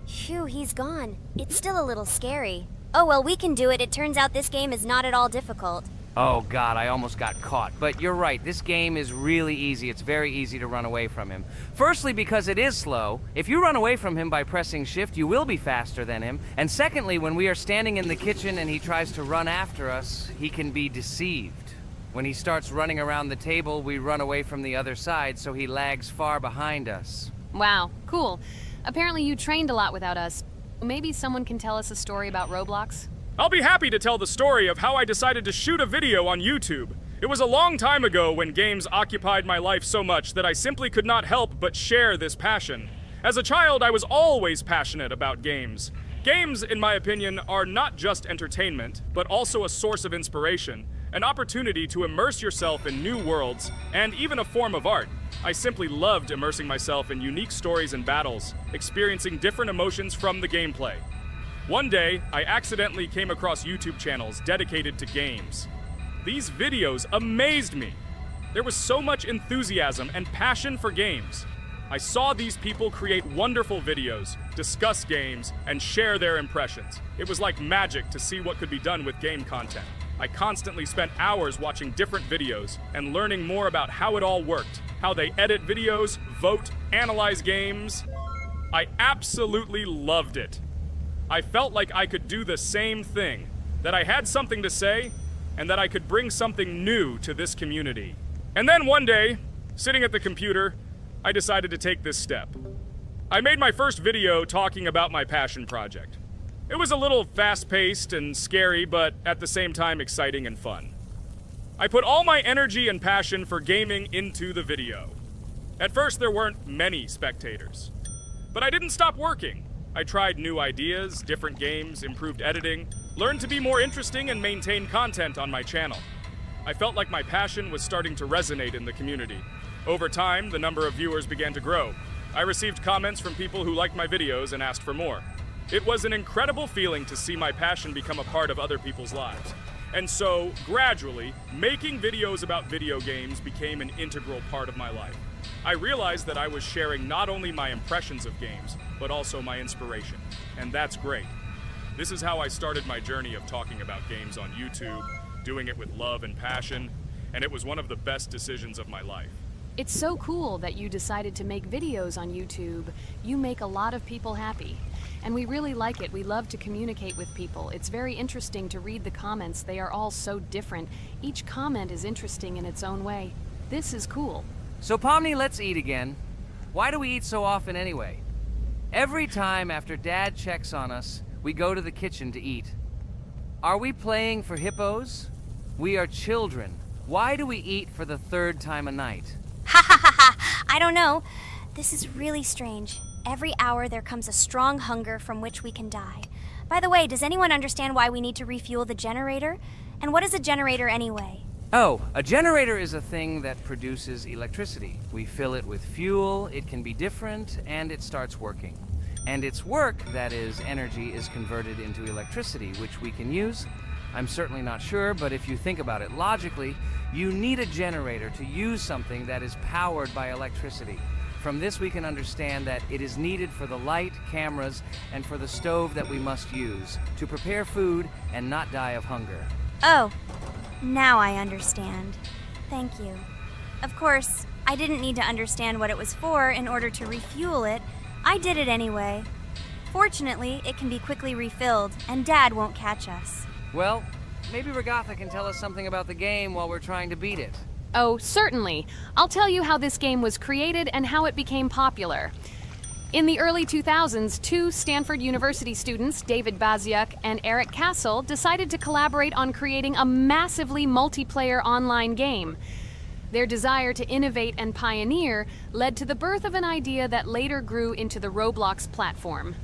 Phew, he's gone. It's still a little scary. Oh well, we can do it. It turns out this game is not at all difficult. Oh God, I almost got caught. But you're right, this game is really easy. It's very easy to run away from him. Firstly, because it is slow. If you run away from him by pressing shift, you will be faster than him. And secondly, when we are standing in the kitchen and he tries to run after us, he can be deceived. When he starts running around the table, we run away from the other side so he lags far behind us. Wow, cool. Apparently you trained a lot without us. Maybe someone can tell us a story about Roblox? I'll be happy to tell the story of how I decided to shoot a video on YouTube. It was a long time ago when games occupied my life so much that I simply could not help but share this passion. As a child, I was always passionate about games. Games, in my opinion, are not just entertainment, but also a source of inspiration, an opportunity to immerse yourself in new worlds, and even a form of art. I simply loved immersing myself in unique stories and battles, experiencing different emotions from the gameplay. One day, I accidentally came across YouTube channels dedicated to games. These videos amazed me. There was so much enthusiasm and passion for games. I saw these people create wonderful videos, discuss games, and share their impressions. It was like magic to see what could be done with game content. I constantly spent hours watching different videos and learning more about how it all worked, how they edit videos, vote, analyze games. I absolutely loved it. I felt like I could do the same thing, that I had something to say, and that I could bring something new to this community. And then one day, sitting at the computer, I decided to take this step. I made my first video talking about my passion project. It was a little fast-paced and scary, but at the same time exciting and fun. I put all my energy and passion for gaming into the video. At first, there weren't many spectators. But I didn't stop working. I tried new ideas, different games, improved editing, learned to be more interesting, and maintain content on my channel. I felt like my passion was starting to resonate in the community. Over time, the number of viewers began to grow. I received comments from people who liked my videos and asked for more. It was an incredible feeling to see my passion become a part of other people's lives. And so, gradually, making videos about video games became an integral part of my life. I realized that I was sharing not only my impressions of games, but also my inspiration. And that's great. This is how I started my journey of talking about games on YouTube, doing it with love and passion, and it was one of the best decisions of my life. It's so cool that you decided to make videos on YouTube. You make a lot of people happy. And we really like it. We love to communicate with people. It's very interesting to read the comments. They are all so different. Each comment is interesting in its own way. This is cool. So Pomni, let's eat again. Why do we eat so often anyway? Every time after Dad checks on us, we go to the kitchen to eat. Are we playing for hippos? We are children. Why do we eat for the third time a night? Ha ha ha ha! I don't know. This is really strange. Every hour there comes a strong hunger from which we can die. By the way, does anyone understand why we need to refuel the generator? And what is a generator anyway? Oh, a generator is a thing that produces electricity. We fill it with fuel, it can be different, and it starts working. And its work, that is, energy, is converted into electricity, which we can use. I'm certainly not sure, but if you think about it logically, you need a generator to use something that is powered by electricity. From this we can understand that it is needed for the light, cameras, and for the stove that we must use to prepare food and not die of hunger. Oh, now I understand. Thank you. Of course, I didn't need to understand what it was for in order to refuel it. I did it anyway. Fortunately, it can be quickly refilled, and Dad won't catch us. Well, maybe Regatha can tell us something about the game while we're trying to beat it. Oh, certainly. I'll tell you how this game was created and how it became popular. In the early 2000s, two Stanford University students, David Baziuk and Eric Castle, decided to collaborate on creating a massively multiplayer online game. Their desire to innovate and pioneer led to the birth of an idea that later grew into the Roblox platform.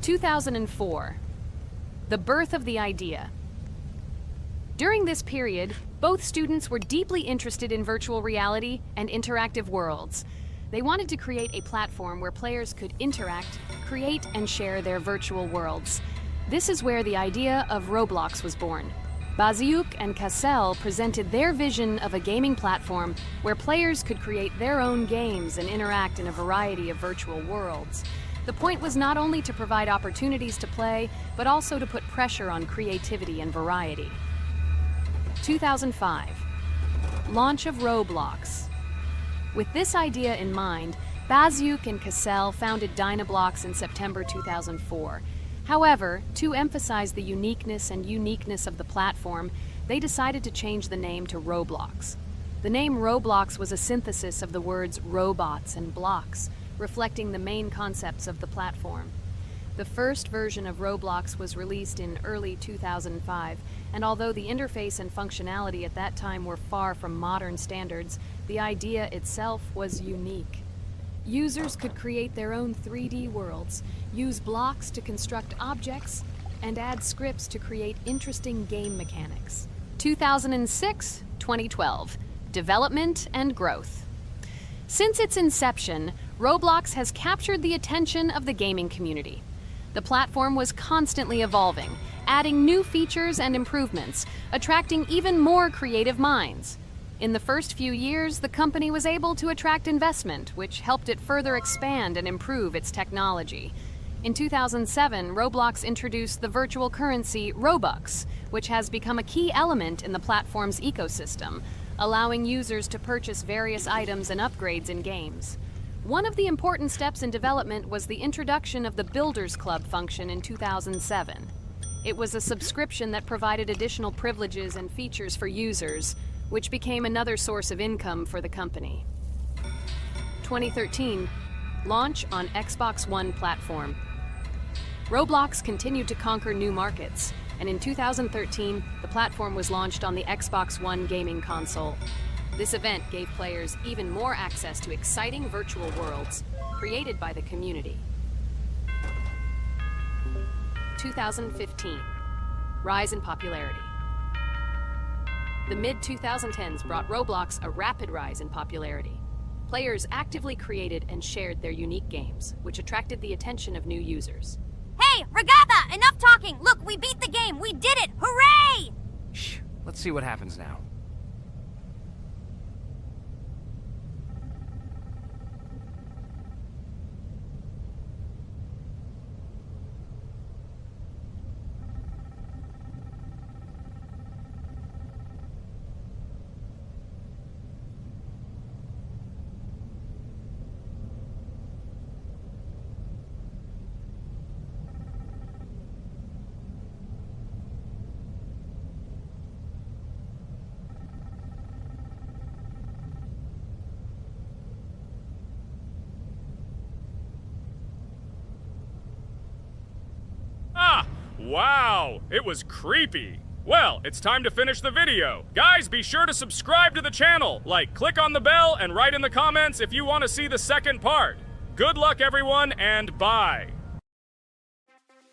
2004. The birth of the idea. During this period, both students were deeply interested in virtual reality and interactive worlds. They wanted to create a platform where players could interact, create, and share their virtual worlds. This is where the idea of Roblox was born. Baziuk and Cassell presented their vision of a gaming platform where players could create their own games and interact in a variety of virtual worlds. The point was not only to provide opportunities to play, but also to put pressure on creativity and variety. 2005. Launch of Roblox. With this idea in mind, Baziuk and Cassell founded Dynablocks in September 2004. However, to emphasize the uniqueness of the platform, they decided to change the name to Roblox. The name Roblox was a synthesis of the words robots and blocks, reflecting the main concepts of the platform. The first version of Roblox was released in early 2005, and although the interface and functionality at that time were far from modern standards, the idea itself was unique. Users could create their own 3D worlds, use blocks to construct objects, and add scripts to create interesting game mechanics. 2006-2012. Development and growth. Since its inception, Roblox has captured the attention of the gaming community. The platform was constantly evolving, adding new features and improvements, attracting even more creative minds. In the first few years, the company was able to attract investment, which helped it further expand and improve its technology. In 2007, Roblox introduced the virtual currency Robux, which has become a key element in the platform's ecosystem, allowing users to purchase various items and upgrades in games. One of the important steps in development was the introduction of the Builders Club function in 2007. It was a subscription that provided additional privileges and features for users, which became another source of income for the company. 2013, launch on Xbox One platform. Roblox continued to conquer new markets, and in 2013, the platform was launched on the Xbox One gaming console. This event gave players even more access to exciting virtual worlds created by the community. 2015, rise in popularity. The mid-2010s brought Roblox a rapid rise in popularity. Players actively created and shared their unique games, which attracted the attention of new users. Hey, Regatha, enough talking! Look, we beat the game! We did it! Hooray! Shh, let's see what happens now. Wow, it was creepy. Well, it's time to finish the video. Guys, be sure to subscribe to the channel, click on the bell, and write in the comments if you want to see the second part. Good luck, everyone, and bye.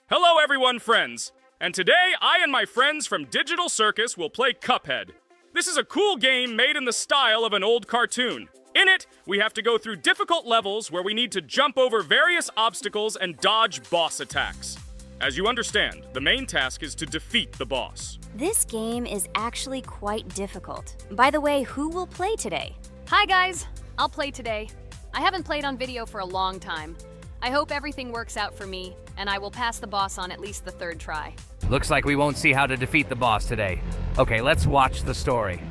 Hello, everyone, friends. And today, I and my friends from Digital Circus will play Cuphead. This is a cool game made in the style of an old cartoon. In it, we have to go through difficult levels where we need to jump over various obstacles and dodge boss attacks. As you understand, the main task is to defeat the boss. This game is actually quite difficult. By the way, who will play today? Hi guys, I'll play today. I haven't played on video for a long time. I hope everything works out for me, and I will pass the boss on at least the third try. Looks like we won't see how to defeat the boss today. Okay, let's watch the story.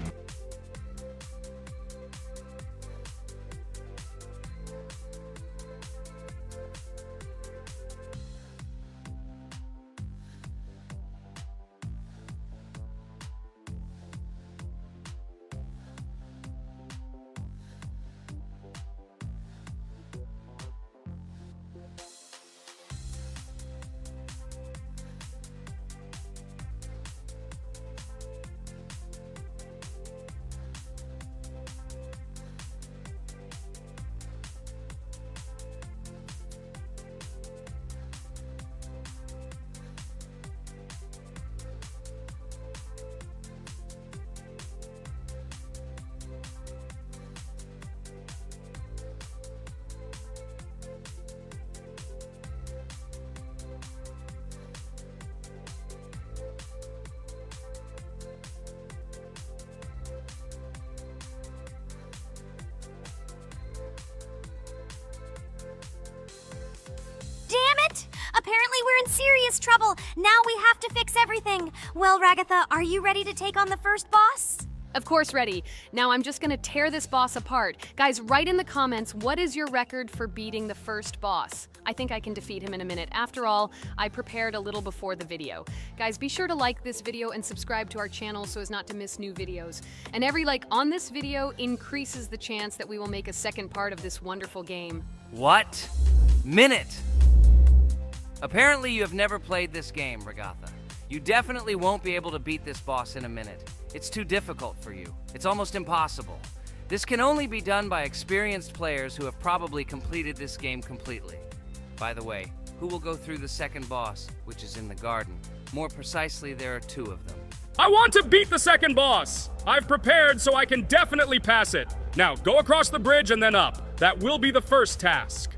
Apparently we're in serious trouble. Now we have to fix everything. Well, Ragatha, are you ready to take on the first boss? Of course, ready. Now I'm just gonna tear this boss apart. Guys, write in the comments, what is your record for beating the first boss? I think I can defeat him in a minute. After all, I prepared a little before the video. Guys, be sure to like this video and subscribe to our channel so as not to miss new videos. And every like on this video increases the chance that we will make a second part of this wonderful game. What? Minute! Apparently you have never played this game, Regatha. You definitely won't be able to beat this boss in a minute. It's too difficult for you. It's almost impossible. This can only be done by experienced players who have probably completed this game completely. By the way, who will go through the second boss, which is in the garden? More precisely, there are 2 of them. I want to beat the second boss! I've prepared so I can definitely pass it. Now, go across the bridge and then up. That will be the first task.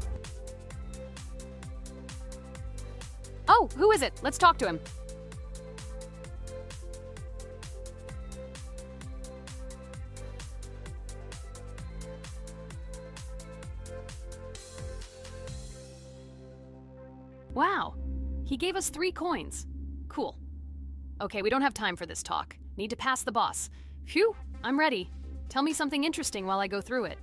Oh, who is it? Let's talk to him. Wow, he gave us 3 coins. Cool. Okay, we don't have time for this talk. Need to pass the boss. Phew, I'm ready. Tell me something interesting while I go through it.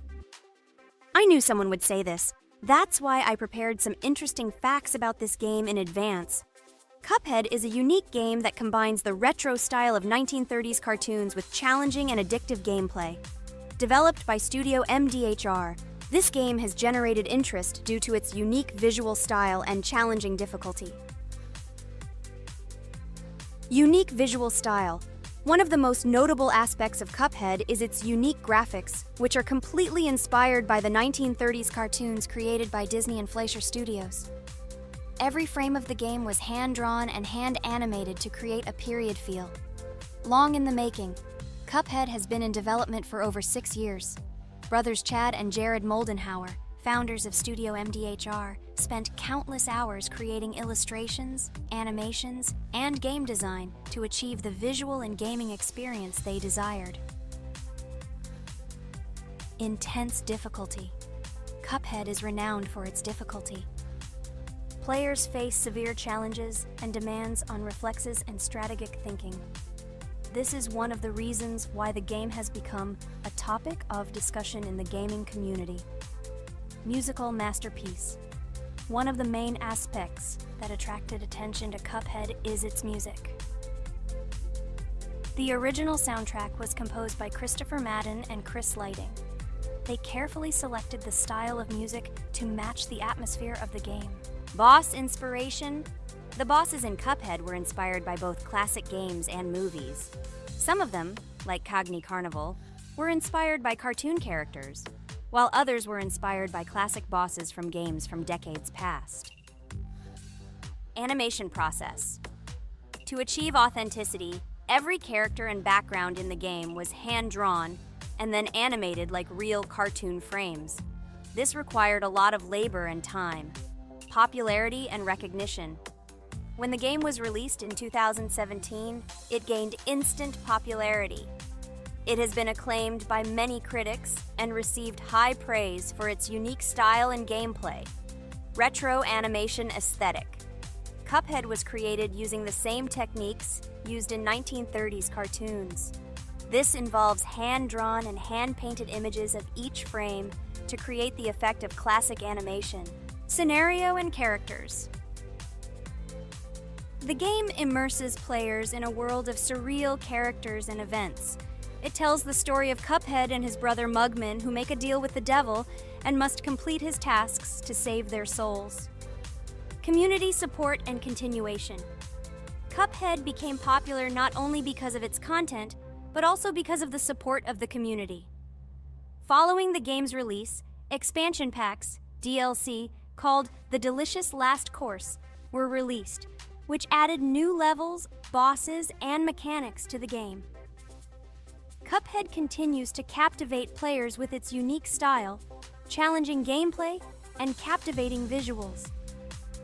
I knew someone would say this. That's why I prepared some interesting facts about this game in advance. Cuphead is a unique game that combines the retro style of 1930s cartoons with challenging and addictive gameplay. Developed by Studio MDHR, this game has generated interest due to its unique visual style and challenging difficulty. Unique visual style. One of the most notable aspects of Cuphead is its unique graphics, which are completely inspired by the 1930s cartoons created by Disney and Fleischer Studios. Every frame of the game was hand-drawn and hand-animated to create a period feel. Long in the making, Cuphead has been in development for over 6 years. Brothers Chad and Jared Moldenhauer, founders of Studio MDHR, spent countless hours creating illustrations, animations, and game design to achieve the visual and gaming experience they desired. Intense difficulty. Cuphead is renowned for its difficulty. Players face severe challenges and demands on reflexes and strategic thinking. This is one of the reasons why the game has become a topic of discussion in the gaming community. Musical masterpiece. One of the main aspects that attracted attention to Cuphead is its music. The original soundtrack was composed by Christopher Madden and Chris Lighting. They carefully selected the style of music to match the atmosphere of the game. Boss inspiration. The bosses in Cuphead were inspired by both classic games and movies. Some of them, like Cogni Carnival, were inspired by cartoon characters, while others were inspired by classic bosses from games from decades past. Animation process. To achieve authenticity, every character and background in the game was hand-drawn and then animated like real cartoon frames. This required a lot of labor and time, popularity and recognition. When the game was released in 2017, it gained instant popularity. It has been acclaimed by many critics and received high praise for its unique style and gameplay. Retro animation aesthetic. Cuphead was created using the same techniques used in 1930s cartoons. This involves hand-drawn and hand-painted images of each frame to create the effect of classic animation. Scenario and characters. The game immerses players in a world of surreal characters and events. It tells the story of Cuphead and his brother Mugman, who make a deal with the devil and must complete his tasks to save their souls. Community support and continuation. Cuphead became popular not only because of its content, but also because of the support of the community. Following the game's release, expansion packs, DLC, called The Delicious Last Course, were released, which added new levels, bosses, and mechanics to the game. Cuphead continues to captivate players with its unique style, challenging gameplay, and captivating visuals.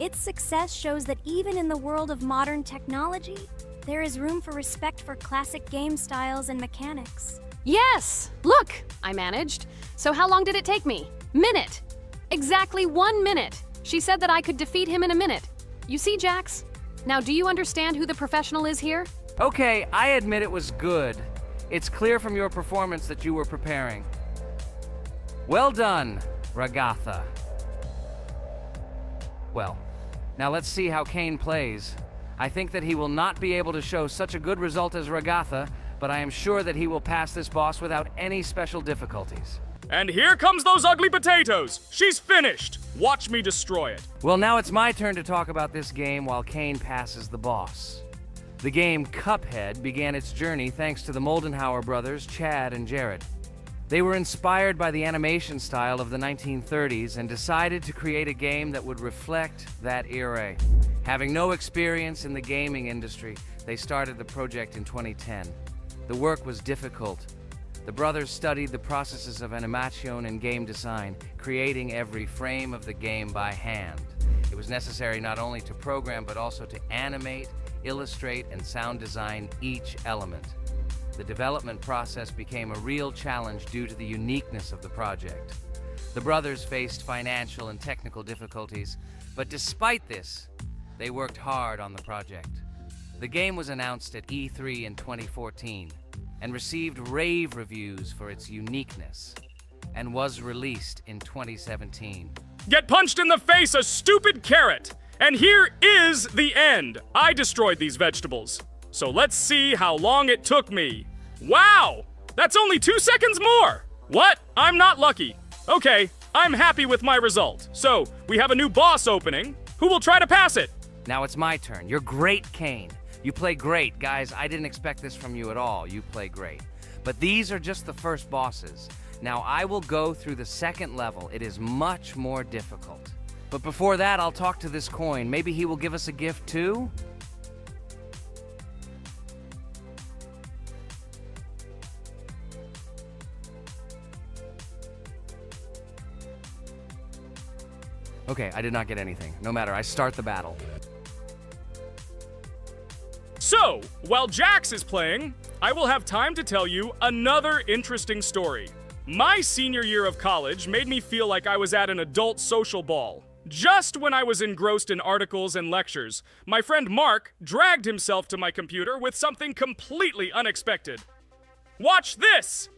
Its success shows that even in the world of modern technology, there is room for respect for classic game styles and mechanics. Yes! Look! I managed. So how long did it take me? Minute! Exactly 1 minute! She said that I could defeat him in a minute. You see, Jax? Now, do you understand who the professional is here? Okay, I admit it was good. It's clear from your performance that you were preparing. Well done, Ragatha. Well, now let's see how Kane plays. I think that he will not be able to show such a good result as Ragatha, but I am sure that he will pass this boss without any special difficulties. And here comes those ugly potatoes! She's finished! Watch me destroy it. Well, now it's my turn to talk about this game while Kane passes the boss. The game Cuphead began its journey thanks to the Moldenhauer brothers, Chad and Jared. They were inspired by the animation style of the 1930s and decided to create a game that would reflect that era. Having no experience in the gaming industry, they started the project in 2010. The work was difficult. The brothers studied the processes of animation and game design, creating every frame of the game by hand. It was necessary not only to program, but also to animate, illustrate, and sound design each element. The development process became a real challenge due to the uniqueness of the project. The brothers faced financial and technical difficulties, but despite this, they worked hard on the project. The game was announced at E3 in 2014 and received rave reviews for its uniqueness, and was released in 2017. Get punched in the face, a stupid carrot! And here is the end. I destroyed these vegetables. So let's see how long it took me. Wow! That's only 2 seconds more! What? I'm not lucky. Okay, I'm happy with my result. So, we have a new boss opening. Who will try to pass it? Now it's my turn. You're great, Kane. You play great. Guys, I didn't expect this from you at all. You play great. But these are just the first bosses. Now I will go through the second level. It is much more difficult. But before that, I'll talk to this coin. Maybe he will give us a gift too? Okay, I did not get anything. No matter, I start the battle. So, while Jax is playing, I will have time to tell you another interesting story. My senior year of college made me feel like I was at an adult social ball. Just when I was engrossed in articles and lectures, my friend Mark dragged himself to my computer with something completely unexpected. Watch this!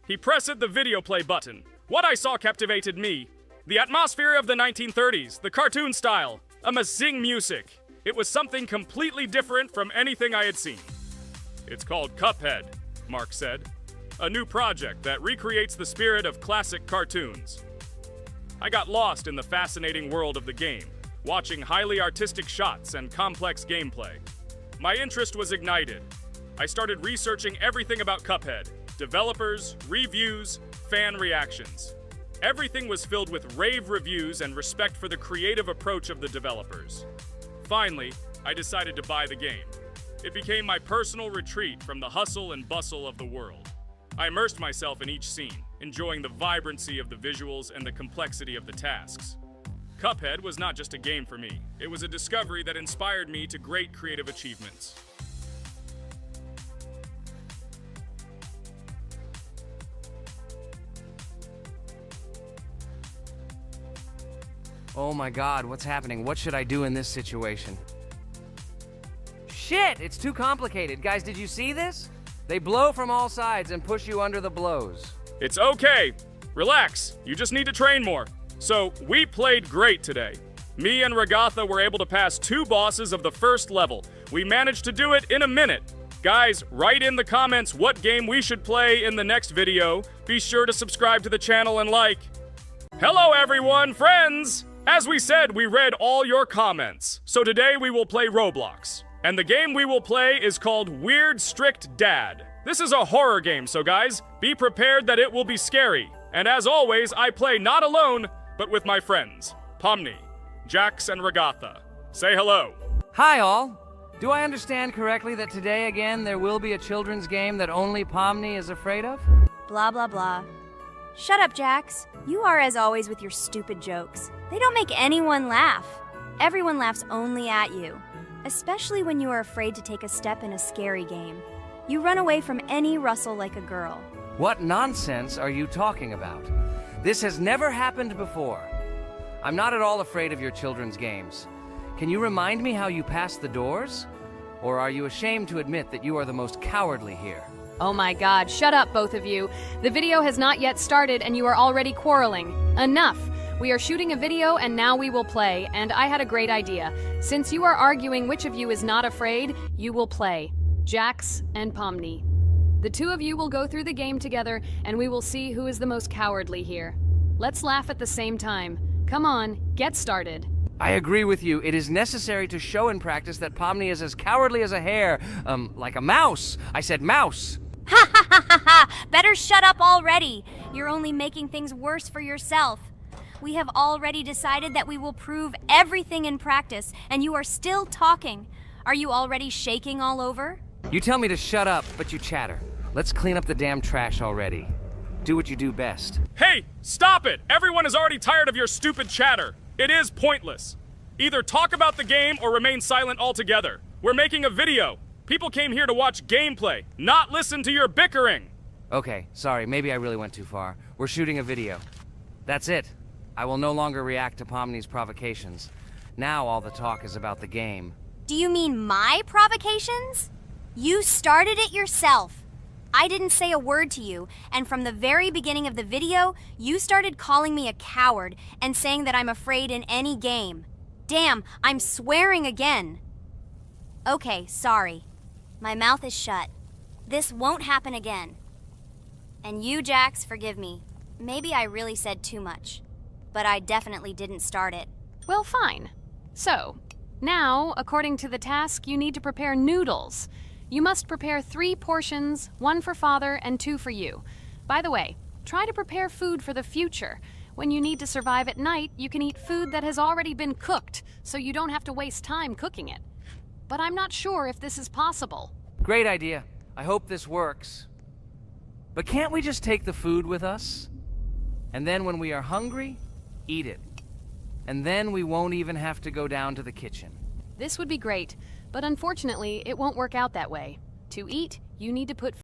He pressed the video play button. What I saw captivated me. The atmosphere of the 1930s, the cartoon style, amazing music. It was something completely different from anything I had seen. It's called Cuphead, Mark said. A new project that recreates the spirit of classic cartoons. I got lost in the fascinating world of the game, watching highly artistic shots and complex gameplay. My interest was ignited. I started researching everything about Cuphead, developers, reviews, fan reactions. Everything was filled with rave reviews and respect for the creative approach of the developers. Finally, I decided to buy the game. It became my personal retreat from the hustle and bustle of the world. I immersed myself in each scene, enjoying the vibrancy of the visuals and the complexity of the tasks. Cuphead was not just a game for me. It was a discovery that inspired me to great creative achievements. Oh my god, what's happening? What should I do in this situation? Shit, it's too complicated. Guys, did you see this? They blow from all sides and push you under the blows. It's okay. Relax. You just need to train more. So, we played great today. Me and Ragatha were able to pass 2 bosses of the first level. We managed to do it in a minute. Guys, write in the comments what game we should play in the next video. Be sure to subscribe to the channel and like. Hello everyone, friends! As we said, we read all your comments. So today we will play Roblox. And the game we will play is called Weird Strict Dad. This is a horror game, so guys, be prepared that it will be scary. And as always, I play not alone, but with my friends, Pomni, Jax, and Ragatha. Say hello. Hi all. Do I understand correctly that today again there will be a children's game that only Pomni is afraid of? Blah, blah, blah. Shut up, Jax. You are as always with your stupid jokes. They don't make anyone laugh. Everyone laughs only at you. Especially when you are afraid to take a step in a scary game. You run away from any rustle like a girl. What nonsense are you talking about? This has never happened before. I'm not at all afraid of your children's games. Can you remind me how you passed the doors? Or are you ashamed to admit that you are the most cowardly here? Oh my god, shut up, both of you. The video has not yet started and you are already quarreling. Enough! We are shooting a video and now we will play, and I had a great idea. Since you are arguing which of you is not afraid, you will play. Jax and Pomni. The two of you will go through the game together and we will see who is the most cowardly here. Let's laugh at the same time. Come on, get started. I agree with you. It is necessary to show in practice that Pomni is as cowardly as a hare. Like a mouse. I said mouse. Ha ha ha ha ha! Better shut up already. You're only making things worse for yourself. We have already decided that we will prove everything in practice, and you are still talking. Are you already shaking all over? You tell me to shut up, but you chatter. Let's clean up the damn trash already. Do what you do best. Hey, stop it! Everyone is already tired of your stupid chatter. It is pointless. Either talk about the game or remain silent altogether. We're making a video. People came here to watch gameplay, not listen to your bickering. Okay, sorry, maybe I really went too far. We're shooting a video. That's it. I will no longer react to Pomni's provocations. Now all the talk is about the game. Do you mean my provocations? You started it yourself. I didn't say a word to you, and from the very beginning of the video, you started calling me a coward and saying that I'm afraid in any game. Damn, I'm swearing again. Okay, sorry. My mouth is shut. This won't happen again. And you, Jax, forgive me. Maybe I really said too much, but I definitely didn't start it. Well, fine. So, now, according to the task, you need to prepare noodles. You must prepare 3 portions, 1 for Father and 2 for you. By the way, try to prepare food for the future. When you need to survive at night, you can eat food that has already been cooked, so you don't have to waste time cooking it. But I'm not sure if this is possible. Great idea. I hope this works. But can't we just take the food with us? And then when we are hungry, eat it. And then we won't even have to go down to the kitchen. This would be great, but unfortunately, it won't work out that way. To eat, you need to put